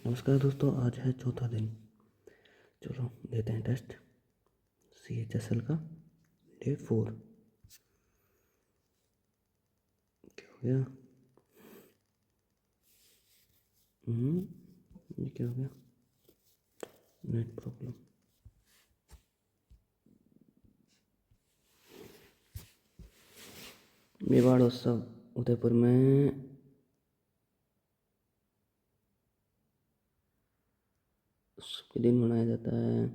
नमस्कार दोस्तों, आज है चौथा दिन। चलो देते हैं टेस्ट CHSL का डे 4। क्या हो गया? ये क्या हो गया? Net problem. मेवाड़ उत्सव उदयपुर में उसके दिन मनाया जाता है।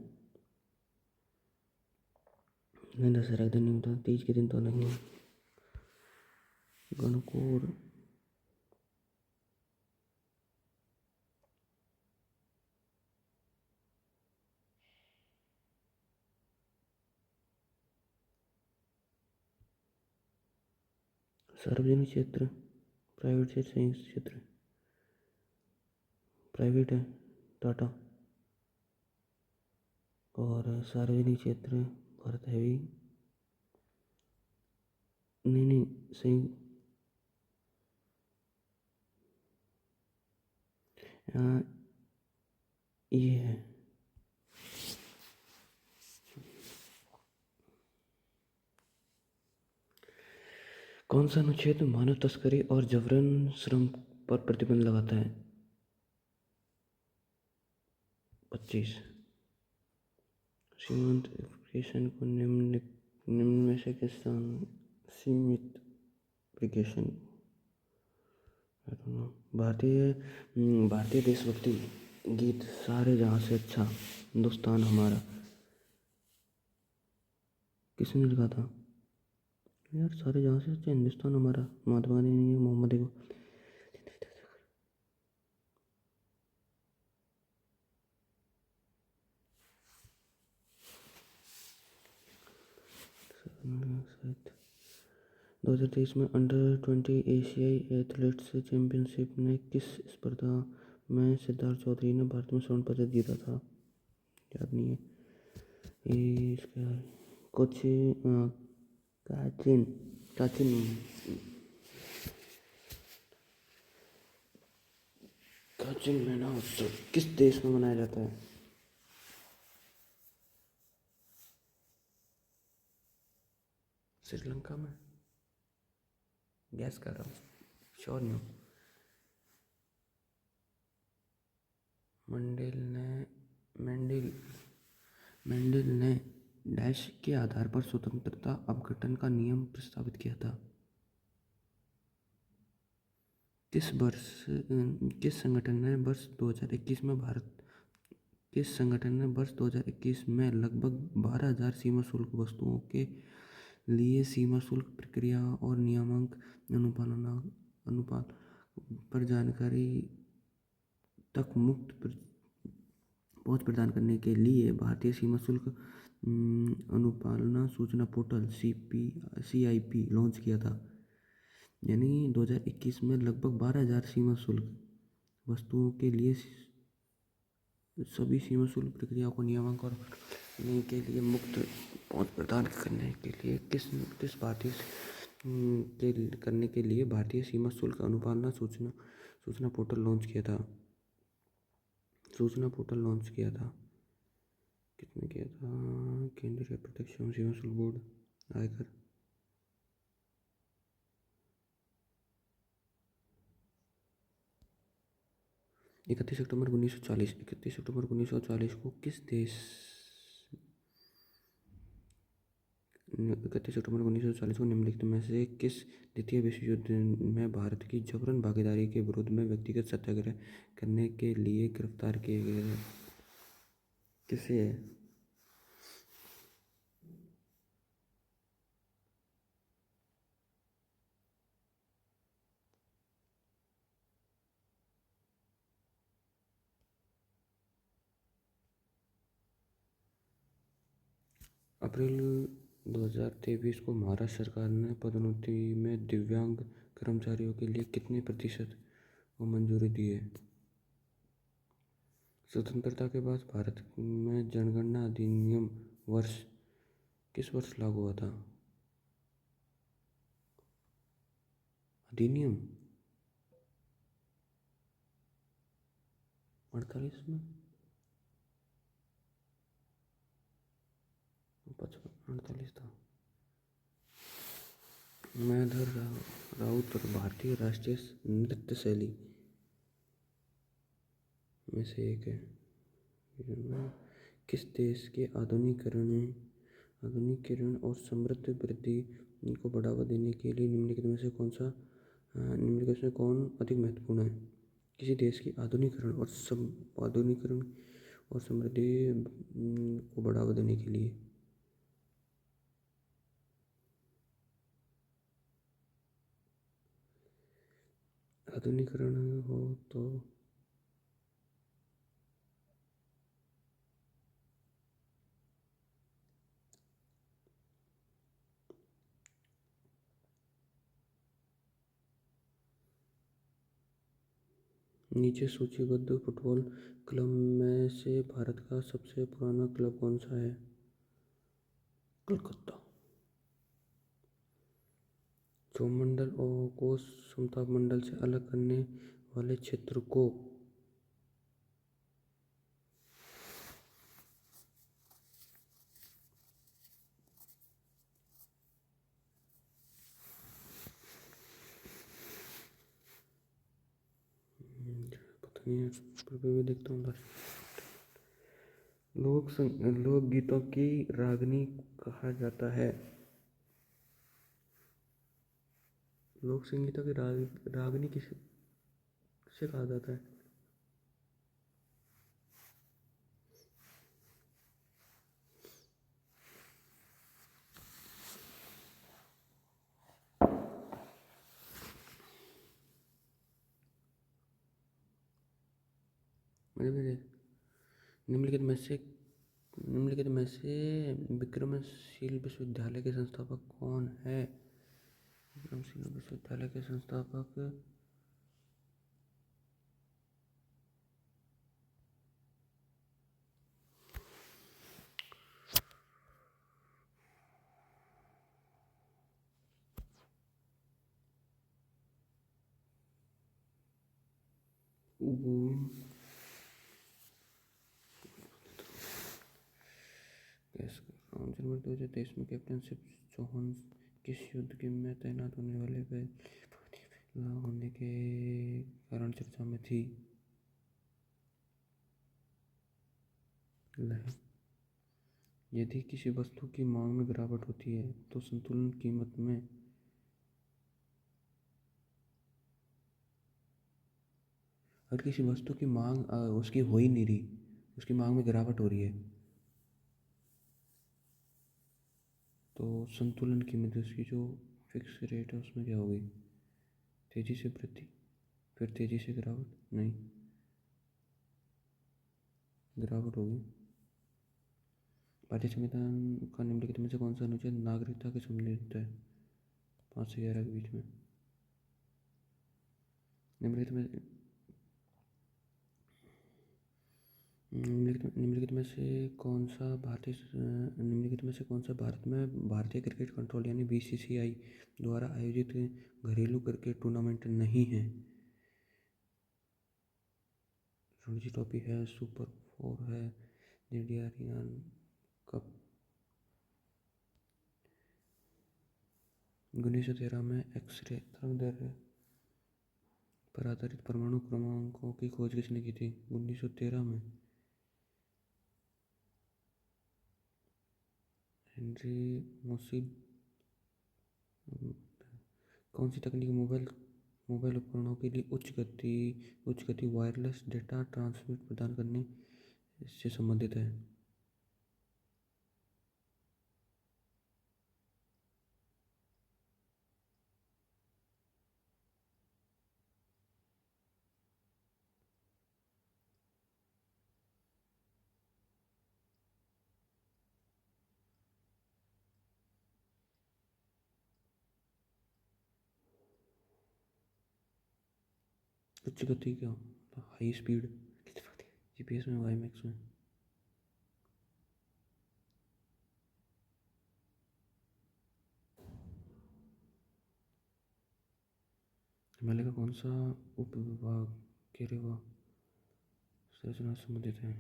नहीं, दशहरा के दिन नहीं होता, तीज के दिन तो नहीं है। गणकौर सार्वजनिक क्षेत्र, प्राइवेट क्षेत्र, संयुक्त क्षेत्र। प्राइवेट है टाटा, और सार्वजनिक क्षेत्र भारत हैवी। नहीं, संयुक्त। ये है कौन सा अनुच्छेद मानव तस्करी और जबरन श्रम पर प्रतिबंध लगाता है? 25। सीमांत एप्लीकेशन को निम्न में से किस स्थान सीमित एप्लीकेशन? भारतीय देशभक्ति गीत सारे जहां से अच्छा हिंदुस्तान हमारा किसने लिखा था यार? सारे जहां से अच्छा हिंदुस्तान हमारा महात्मा गांधी ने, मोहम्मद इकबाल। शायद 2023 में अंडर 20 एशियाई एथलेट्स चैंपियनशिप में किस स्पर्धा में सिद्धार्थ चौधरी ने भारत में स्वर्ण पदक जीता था? याद नहीं है। ये इसका कुछ काचिन काचिन काचिन मेला उत्सव किस देश में मनाया जाता है? श्रीलंका में। गैस कर रहा हूँ, श्योर नहीं हूँ। मेंडेल ने डैश के आधार पर स्वतंत्रता अपघटन का नियम प्रस्तावित किया था? किस संगठन ने वर्ष 2021 में लगभग 12,000 सीमा शुल्क वस्तुओं के लिए सीमा शुल्क प्रक्रिया और नियामक अनुपालन पर जानकारी तक मुक्त पहुंच प्रदान करने के लिए भारतीय सीमा शुल्क अनुपालना सूचना पोर्टल CIP लॉन्च किया था? यानी 2021 में लगभग 12,000 सीमा शुल्क वस्तुओं के लिए सभी सीमा शुल्क प्रक्रियाओं को नियामक और करने के लिए मुक्त पहुंच प्रदान करने के लिए करने के लिए भारतीय सीमा शुल्क अनुपालना सूचना पोर्टल लॉन्च किया था? किसने किया था? केंद्रीय प्रत्यक्ष एवं सीमा शुल्क बोर्ड, आयकर। इकतीस अक्टूबर 1940 को किस देश 31 अक्टूबर 1940 को निम्नलिखित में से किस द्वितीय विश्व युद्ध में भारत की जबरन भागीदारी के विरोध में व्यक्तिगत सत्याग्रह करने के लिए गिरफ्तार किए गए थे? किसे? अप्रैल 2023 को महाराष्ट्र सरकार ने पदोन्नति में दिव्यांग कर्मचारियों के लिए कितने प्रतिशत को मंजूरी दी है? स्वतंत्रता के बाद भारत में जनगणना अधिनियम किस वर्ष लागू हुआ था? अधिनियम 48 में 55 48 था। मैधर राउत और भारतीय राष्ट्रीय नृत्य शैली में से एक है। किस देश के आधुनिकीकरण और समृद्ध वृद्धि को बढ़ावा देने के लिए निम्नलिखित में से कौन अधिक महत्वपूर्ण है? किसी देश की आधुनिकीकरण और समृद्धि को बढ़ावा देने के लिए आधुनिकीकरण हो तो नीचे सूचीबद्ध फुटबॉल क्लब में से भारत का सबसे पुराना क्लब कौन सा है? कलकत्ता। सौरमंडल को समताप से अलग करने वाले क्षेत्र को पता नहीं है, पर भी देखता हूँ। लोकगीतों की रागनी कहा जाता है। लोक संगीतों की रागनी किसे कहा जाता है? निम्नलिखित में से विक्रमशील विश्वविद्यालय के संस्थापक कौन है? विक्रमशील विश्वविद्यालय के संस्थापक जनवरी 2023 में कैप्टन शिव चौहान किस युद्ध में तैनात होने वाले पहले होने के कारण चर्चा में थी? यदि किसी वस्तु की मांग में गिरावट होती है तो संतुलन कीमत में अगर किसी वस्तु की मांग उसकी हो ही नहीं रही, उसकी मांग में गिरावट हो रही है, तो संतुलन कीमत उसकी जो फिक्स रेट है उसमें क्या होगी? तेजी से वृद्धि, फिर तेजी से गिरावट, नहीं गिरावट होगी। भारतीय संविधान का निम्नलिखित में से कौन सा अनुच्छेद नागरिकता के संबंधित है? 5 से 11 के बीच में। निम्नलिखित में से कौन सा भारत में भारतीय क्रिकेट कंट्रोल यानी BCCI द्वारा आयोजित घरेलू क्रिकेट टूर्नामेंट नहीं है? रणजी ट्रॉफी है, सुपर 4 है, इंडिया कप 1913 में एक्स-रे तरंगदैर्घ्य पर आधारित परमाणु क्रमांकों की खोज किसने की थी? 1913 में हेनरी मोसिल। कौन सी तकनीक मोबाइल उपकरणों के लिए उच्च गति वायरलेस डेटा ट्रांसमिट प्रदान करने से संबंधित है? उच्च गति क्या, हाई स्पीड, GPS में, वाईमैक्स में। हिमालय का कौन सा उपविभाग केरेवा संरचना संबंधित है।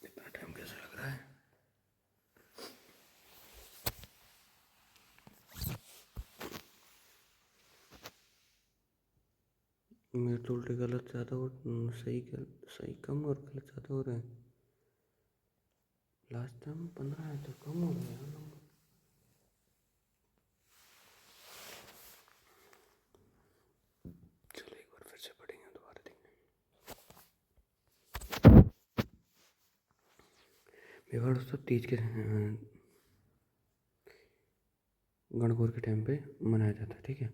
इतना टाइम कैसे लग रहा है? मेरे तो उल्टे गलत ज़्यादा और सही कम और गलत ज़्यादा हो रहे हैं। लास्ट टाइम 15 है तो कम हो गया नंबर। चलो एक बार फिर से पढ़ेंगे, दोबारा देखेंगे। मेवाड़ उत्सव तीज के गणगौर के टाइम पे मनाया जाता है, ठीक है।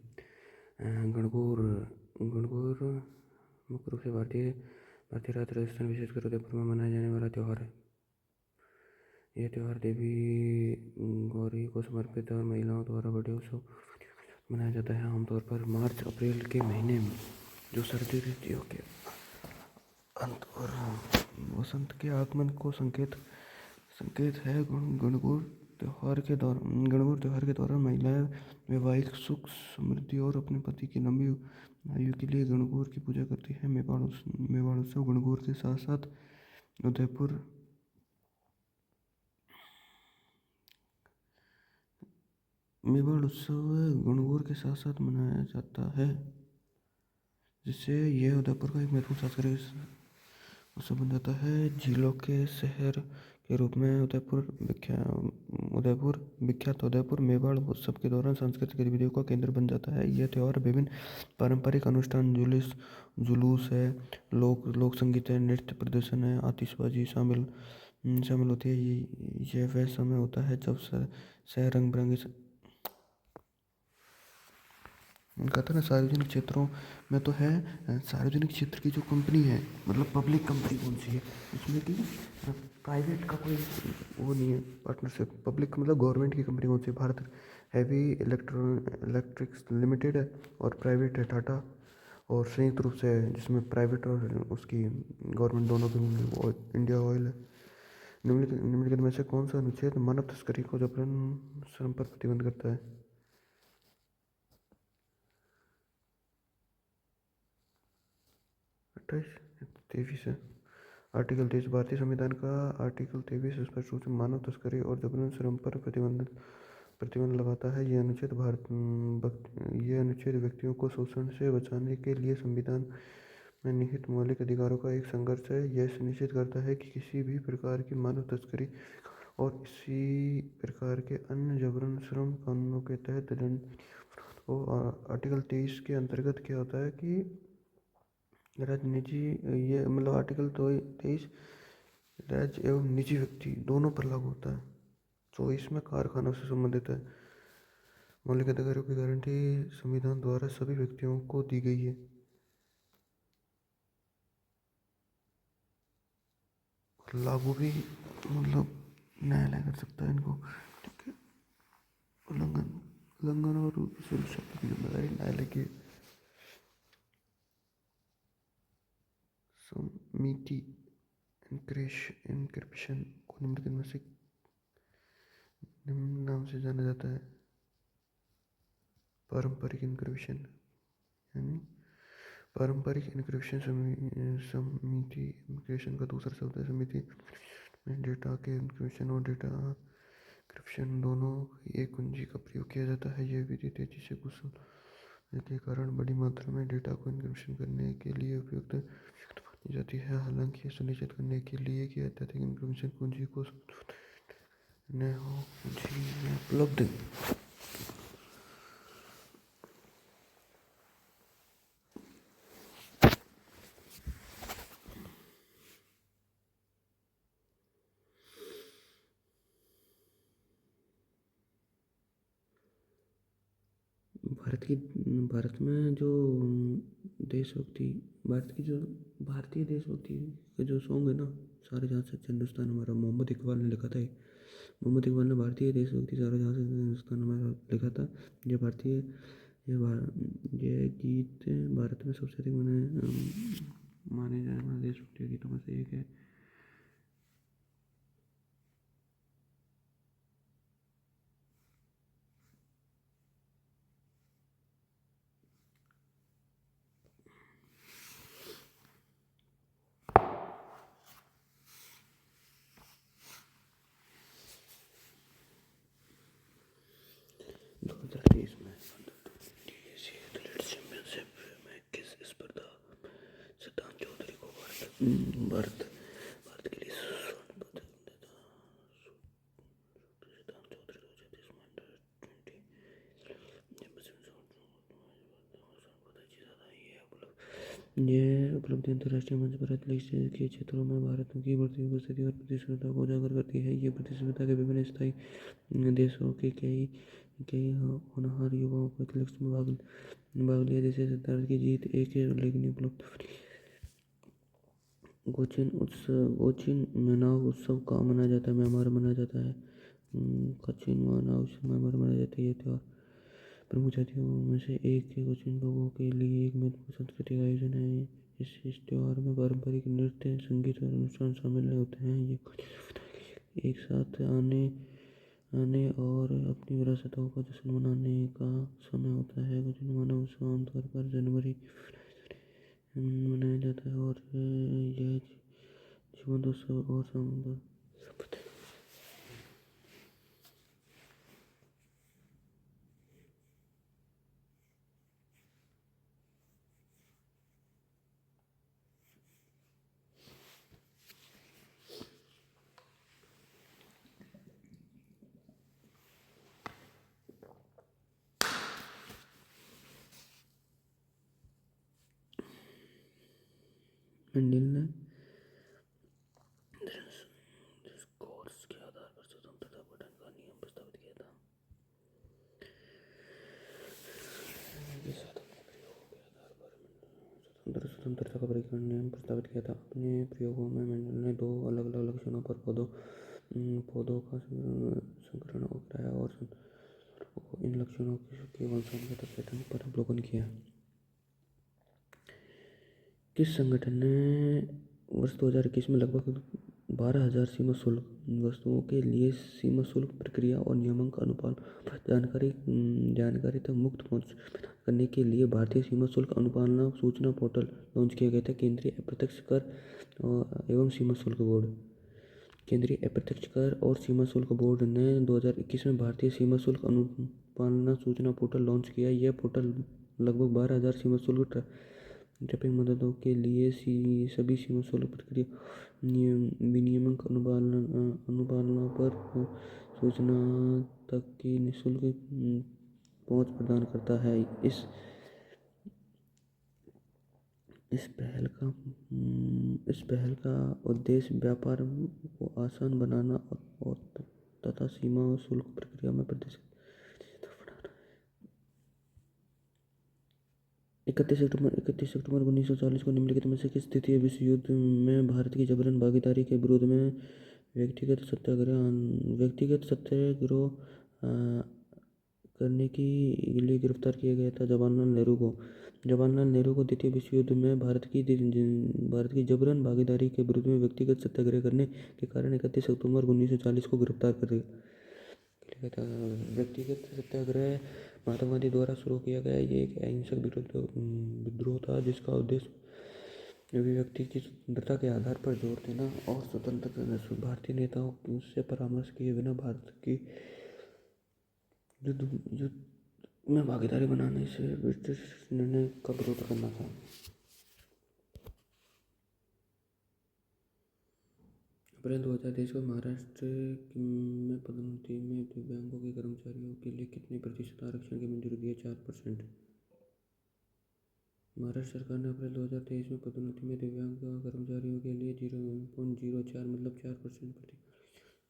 गणगौर गणगौर मुख्य रूप से भारतीय राज्य राजस्थान विशेषकर उदयपुर में मनाया जाने वाला त्यौहार है। यह त्यौहार देवी गौरी को समर्पित है और महिलाओं द्वारा बड़े उत्सव मनाया जाता है। आमतौर पर मार्च अप्रैल के महीने में, जो सर्दी ऋतु के अंत और वसंत के आगमन को संकेत है। गणगौर त्यौहार के दौरान महिलाएं वैवाहिक सुख समृद्धि और अपने पति की लंबी आयु के लिए गणगौर की पूजा करती है। मेवाड़ उत्सव गणगौर के साथ साथ उदयपुर मेवाड़ उत्सव गणगौर के साथ साथ मनाया जाता है, जिससे यह उदयपुर का एक महत्वपूर्ण सांस्कृतिक उत्सव बन जाता है। झीलों के शहर के रूप में उदयपुर विख्यात उदयपुर मेवाड़ उत्सव के दौरान सांस्कृतिक गतिविधियों का केंद्र बन जाता है। यह त्यौहार विभिन्न पारंपरिक अनुष्ठान, जुलूस है, लोक संगीत है, नृत्य प्रदर्शन है, आतिशबाजी शामिल होती है। यह वह समय होता है जब शहर रंग बिरंगे कहते हैं ना, सार्वजनिक क्षेत्रों में तो है। सार्वजनिक क्षेत्र की जो कंपनी है, मतलब पब्लिक कंपनी कौन सी है, इसमें कि प्राइवेट का कोई वो नहीं है पार्टनरशिप। पब्लिक मतलब गवर्नमेंट की कंपनी कौन सी है? भारत हैवी इलेक्ट्रिक्स लिमिटेड है और प्राइवेट है टाटा, और संयुक्त रूप से है जिसमें प्राइवेट और उसकी गवर्नमेंट दोनों की इंडिया ऑयल है। निम्नलिखित में से कौन सा अनुच्छेद मानव तस्करी को जबरन श्रम पर प्रतिबंध करता है? 23 है। आर्टिकल 23 भारतीय संविधान का आर्टिकल 23 स्पष्ट रूप से मानव तस्करी और जबरन श्रम पर प्रतिबंध लगाता है। यह अनुच्छेद व्यक्तियों को शोषण से बचाने के लिए संविधान में निहित मौलिक अधिकारों का एक संघर्ष है। यह सुनिश्चित करता है कि किसी भी प्रकार की मानव तस्करी और इसी प्रकार के अन्य जबरन श्रम कानूनों के तहत दंड हो। आर्टिकल 23 के अंतर्गत क्या होता है कि निजी, ये मतलब आर्टिकल 23 राज्य एवं निजी व्यक्ति दोनों पर लागू होता है। 24 में कारखानों से संबंधित है। मौलिक अधिकारों की गारंटी संविधान द्वारा सभी व्यक्तियों को दी गई है। लागू भी मतलब न्यायालय कर सकता है इनको, ठीक है। उल्लंघन और सुरक्षा की जिम्मेदारी न्यायालय की। समिति एन्क्रिप्शन को निम्नलिखित में से निम्न नाम से जाना जाता है। पारंपरिक एन्क्रिप्शन, यानी पारंपरिक एन्क्रिप्शन समिति एन्क्रिप्शन का दूसरा शब्द है। समिति में डेटा के एन्क्रिप्शन और डेटा एन्क्रिप्शन दोनों की एक कुंजी का प्रयोग किया जाता है। यह विधि तेजी से कुशल के कारण बड़ी मात्रा में डेटा को एन्क्रिप्शन करने के लिए उपयुक्त मानी जाती है। हालांकि यह सुनिश्चित करने के लिए कि अत्यधिक एन्क्रिप्शन कुंजी को न हो, कुंजी में उपलब्ध भारत में जो देशभक्ति भारत की जो भारतीय देशभक्ति के जो सॉन्ग है ना, सारे जहाँ से अच्छा हिंदुस्तान हमारा, मोहम्मद इकबाल ने लिखा था ये। मोहम्मद इकबाल ने भारतीय देशभक्ति सारे जहाँ से अच्छा हिंदुस्तान हमारा लिखा था। ये भारतीय ये गीत भारत में सबसे अधिक माने जाने वाले देशभक्ति गीतों में से एक है। दो हजार तेईस में चैंपियनशिप में किस स्पर्धा सिद्धांत चौधरी को भारत भारत के लिए स्वर्ण पदक मिला था। सिद्धांत चौधरी 2023 में ये उपलब्धि अंतर्राष्ट्रीय मंच पर एथलेटिक्स के क्षेत्रों में भारत की बढ़ती उपस्थिति और प्रतिस्पर्धा को उजागर करती है। ये प्रतिस्पर्धा के विभिन्न स्थायी देशों के कई होनहार युवाओं को एथलेटिक्स में भाग लिया, जैसे सिद्धार्थ की जीत एक उल्लेखनीय उपलब्धि। कोचीन मेनाव उत्सव का मनाया जाता है, म्यांमार मनाया जाता है। कोचीन मेनाव उत्सव म्यांमार मनाया जाता है। ये त्यौहार प्रमुख जातियों में से एक है। कोचीन लोगों के लिए एक महत्वपूर्ण सांस्कृतिक आयोजन है। इस त्यौहार में पारंपरिक नृत्य, संगीत और अनुष्ठान शामिल होते हैं। ये एक साथ आने और अपनी विरासतों का जश्न मनाने का समय होता है। कोचीन मेनाव उत्सव आमतौर पर जनवरी मनाया जाता है और यह जीवंत उत्सव और समुद्र मंडिल ने कोर्स के आधार पर स्वतंत्रता गठन का नियम प्रस्तावित किया था। स्वतंत्रता का परीक्षण नियम प्रस्तावित किया था। अपने प्रयोगों में मेंडल ने दो अलग अलग लक्षणों पर पौधों का संकरण कराया और इन लक्षणों के वंशानुगत पैटर्न पर अवलोकन किया। किस संगठन ने वर्ष 2021 में लगभग 12,000 सीमा शुल्क वस्तुओं के लिए सीमा शुल्क प्रक्रिया और नियामक अनुपालन पर जानकारी तक मुक्त पहुंच प्रदान करने के लिए भारतीय सीमा शुल्क अनुपालन सूचना पोर्टल लॉन्च किया गया था। केंद्रीय अप्रत्यक्ष कर एवं सीमा शुल्क बोर्ड केंद्रीय अप्रत्यक्ष कर और सीमा शुल्क बोर्ड ने 2021 में भारतीय सीमा शुल्क अनुपालन सूचना पोर्टल लॉन्च किया। यह पोर्टल लगभग 12,000 सीमा शुल्क ट्रैफिक मददों के लिए सभी सीमा शुल्क प्रक्रिया विनियमक अनुपालनों पर सूचना तक की निःशुल्क पहुंच प्रदान करता है। इस पहल का उद्देश्य व्यापार को आसान बनाना और तथा सीमा शुल्क प्रक्रिया में पारदर्शिता। 31 अक्टूबर 1940 को निम्नलिखित में से किस तृतीय विश्व युद्ध में भारत की जबरन भागीदारी के विरोध में व्यक्तिगत सत्याग्रह करने के लिए गिरफ्तार किया गया था? जवाहरलाल नेहरू को द्वितीय विश्व युद्ध में भारत की जबरन भागीदारी के विरोध में व्यक्तिगत सत्याग्रह करने के कारण 31 अक्टूबर 1940 को गिरफ्तार कर लिया गया था। व्यक्तिगत सत्याग्रह महात्मा गांधी द्वारा शुरू किया गया ये एक अहिंसक विद्रोह था, जिसका उद्देश्य अभिव्यक्ति की स्वतंत्रता के आधार पर जोर देना और स्वतंत्र भारतीय नेताओं से परामर्श किए बिना भारत की युद्ध में भागीदारी बनाने से ब्रिटिश निर्णय का विरोध करना था। अप्रैल 2023 को महाराष्ट्र में पदोन्नति में दिव्यांगों के कर्मचारियों के लिए कितने प्रतिशत आरक्षण की मंजूरी दी है? 4%। महाराष्ट्र सरकार ने अप्रैल 2023 में पदोन्नति में दिव्यांग कर्मचारियों के लिए 0.04 मतलब 4%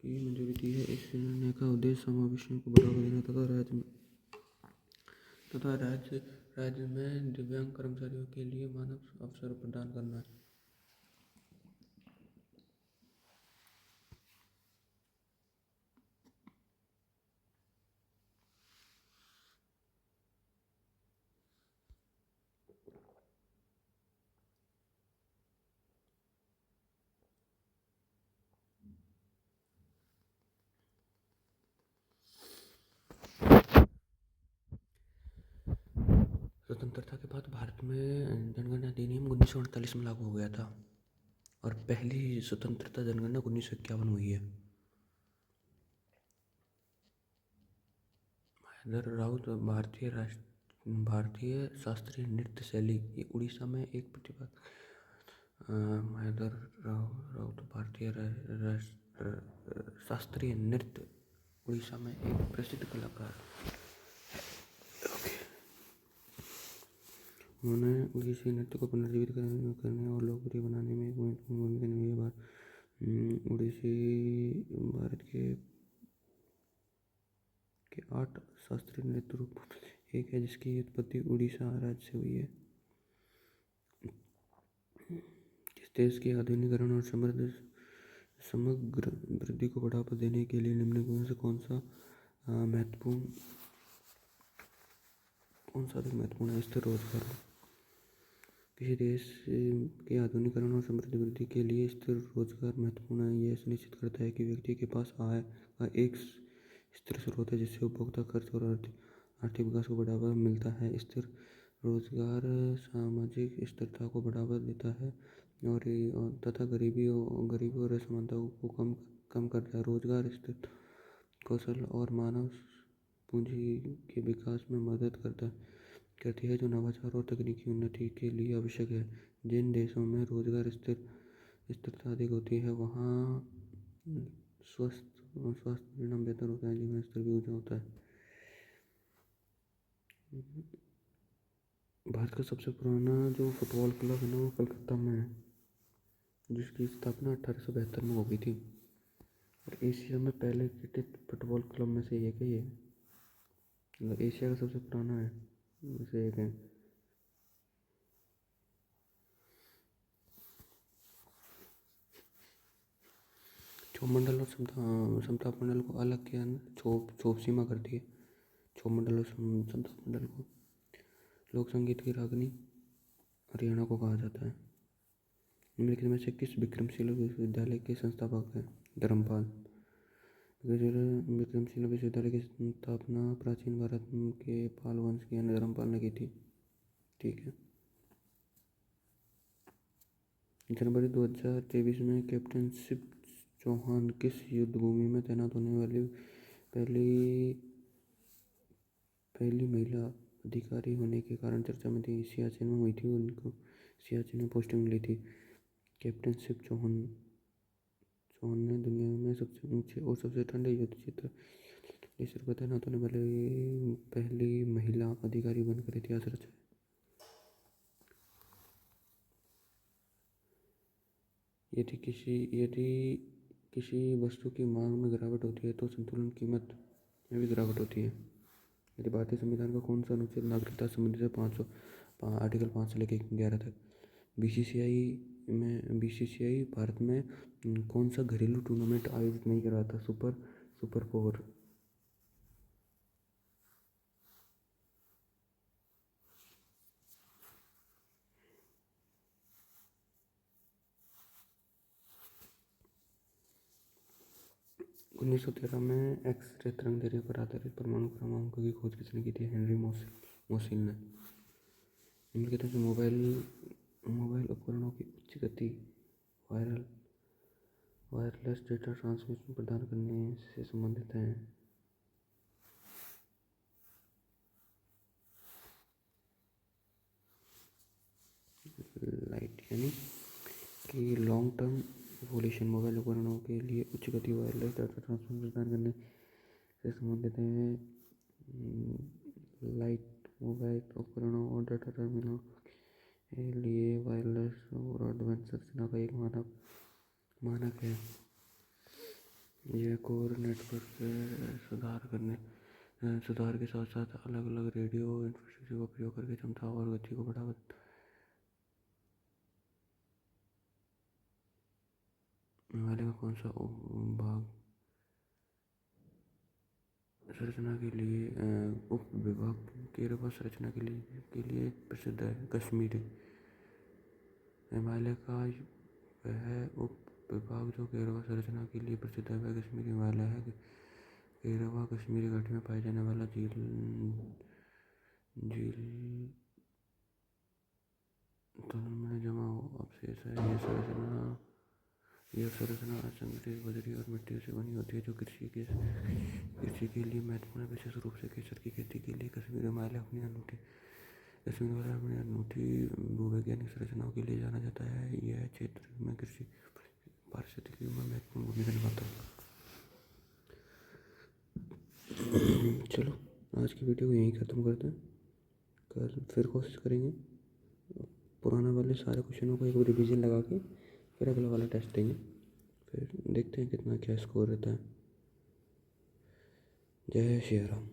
की मंजूरी दी है। इस निर्णय का उद्देश्य समावेशन को बढ़ावा देना तथा राज्य में तथा राज्य में दिव्यांग कर्मचारियों के लिए मानव अवसर प्रदान करना। स्वतंत्रता के बाद भारत में जनगणना अधिनियम 1948 में लागू हो गया था और पहली स्वतंत्रता जनगणना 1951 हुई है। महेंद्र राउत भारतीय शास्त्रीय नृत्य शैली, ये उड़ीसा में एक प्रतिभा। महेंद्र राउत भारतीय शास्त्रीय नृत्य उड़ीसा में एक प्रसिद्ध कलाकार। उन्होंने उड़ीसी नृत्य को पुनर्जीवित करने और लोकप्रिय बनाने में एक महत्वपूर्ण भूमिका निभाई। उड़ीसी भारत के 8 शास्त्रीय नृत्य रूपों में एक है, जिसकी उत्पत्ति उड़ीसा राज्य से हुई है। इस देश के आधुनिकीकरण और समग्र वृद्धि को बढ़ावा देने के लिए निम्नलिखित में से कौन सा अधिक महत्वपूर्ण है? स्थिर रोजगार। किसी देश के आधुनिकीकरण और समृद्धि वृद्धि के लिए स्थिर रोजगार महत्वपूर्ण है। यह सुनिश्चित करता है कि व्यक्ति के पास आय का एक स्थिर स्रोत है, जिससे उपभोक्ता खर्च और आर्थिक विकास को बढ़ावा मिलता है। स्थिर रोजगार सामाजिक स्थिरता को बढ़ावा देता है और तथा गरीबी और असमानताओं को कम करता है। रोजगार स्थिर कौशल और मानव पूंजी के विकास में मदद करती है, जो नवाचार और तकनीकी उन्नति के लिए आवश्यक है। जिन देशों में रोजगार स्थिरता अधिक होती है, वहाँ स्वास्थ्य परिणाम बेहतर होता है, जीवन स्तर भी ऊंचा होता है। भारत का सबसे पुराना जो फुटबॉल क्लब है ना, वो कलकत्ता में है, जिसकी स्थापना 1872 में हो गई थी और एशिया में पहले क्रिकेट फुटबॉल क्लब में से एक है ये, मतलब एशिया का सबसे पुराना है में से एक है। क्षोभ मंडल और समताप मंडल को अलग किया, क्षोभ सीमा करती है क्षोभ मंडल और समताप मंडल को। लोक संगीत की रागनी हरियाणा को कहा जाता है। निम्नलिखित में से किस विक्रमशिला विश्वविद्यालय के संस्थापक हैं? धर्मपाल। विक्रमशिला विश्वविद्यालय की स्थापना प्राचीन भारत के पाल वंश के यानी धर्मपाल ने की थी। ठीक है। जनवरी 2023 में कैप्टन शिव चौहान किस युद्ध भूमि में तैनात होने वाली पहली महिला अधिकारी होने के कारण चर्चा में थी? सियाचिन में हुई थी, उनको सियाचिन में पोस्टिंग मिली थी। कैप्टन शिव चौहान ने दुनिया में सबसे ऊंचे और सबसे ठंडे युद्ध क्षेत्र पर तैनात होने वाली पहली महिला अधिकारी बनकर इतिहास रचा। यदि किसी वस्तु की मांग में गिरावट होती है तो संतुलन कीमत में भी गिरावट होती है। यदि भारतीय संविधान का कौन सा अनुच्छेद नागरिकता संबंधी से आर्टिकल 5 से लेकर 11 तक? बीसीसीआई भारत में कौन सा घरेलू टूर्नामेंट आयोजित नहीं करवाता? सुपर 4। उन्नीस 1913 में एक्स-रे तरंगदैर्घ्य पर आधारित परमाणु क्रमांकों की खोज किसने की थी? हेनरी मोसिल ने। निम्नलिखित में से मोबाइल उपकरणों की उच्च गति वायरलेस डेटा ट्रांसमिशन प्रदान करने से संबंधित है? लाइट, यानी कि लॉन्ग टर्म इवोल्यूशन मोबाइल उपकरणों के लिए उच्च गति वायरलेस डाटा ट्रांसमिशन प्रदान करने से संबंधित है। लाइट मोबाइल उपकरणों और डाटा टर्मिनलों के लिए वायरलेस ब्रॉडबैंड संरचना का एक मानक है। यह कोर नेटवर्क सुधार करने सुधार के साथ साथ अलग अलग रेडियो इंफ्रास्ट्रक्चर का प्रयोग करके क्षमता और गति को बढ़ावा। हिमालय का कौन सा भाग संरचना के लिए उप विभाग केरवा संरचना के लिए प्रसिद्ध है? कश्मीर। हिमालय का वह उप विभाग जो केरवा संरचना के लिए प्रसिद्ध है वह कश्मीरी हिमालय है। केरवा कश्मीरी घाटी में पाया जाने वाला झील तुलन में जमा अवशेष है। यह संरचना असंगठित बजरी और मिट्टी से बनी होती है जो कृषि के लिए महत्वपूर्ण है। विशेष रूप से केसर की खेती के लिए कश्मीर हिमालय अपनी अनूठी भूवैज्ञानिक संरचनाओं के लिए जाना जाता है। यह क्षेत्र में कृषि पारिस्थितिकी में महत्वपूर्ण भूमिका निभाता है। चलो आज की वीडियो को यहीं ख़त्म करते हैं। कल फिर कोशिश करेंगे पुराना वाले सारे क्वेश्चनों को एक रिवीजन लगा के फिर अगला वाला टेस्ट देंगे। फिर देखते हैं कितना क्या स्कोर रहता है। जय श्री राम।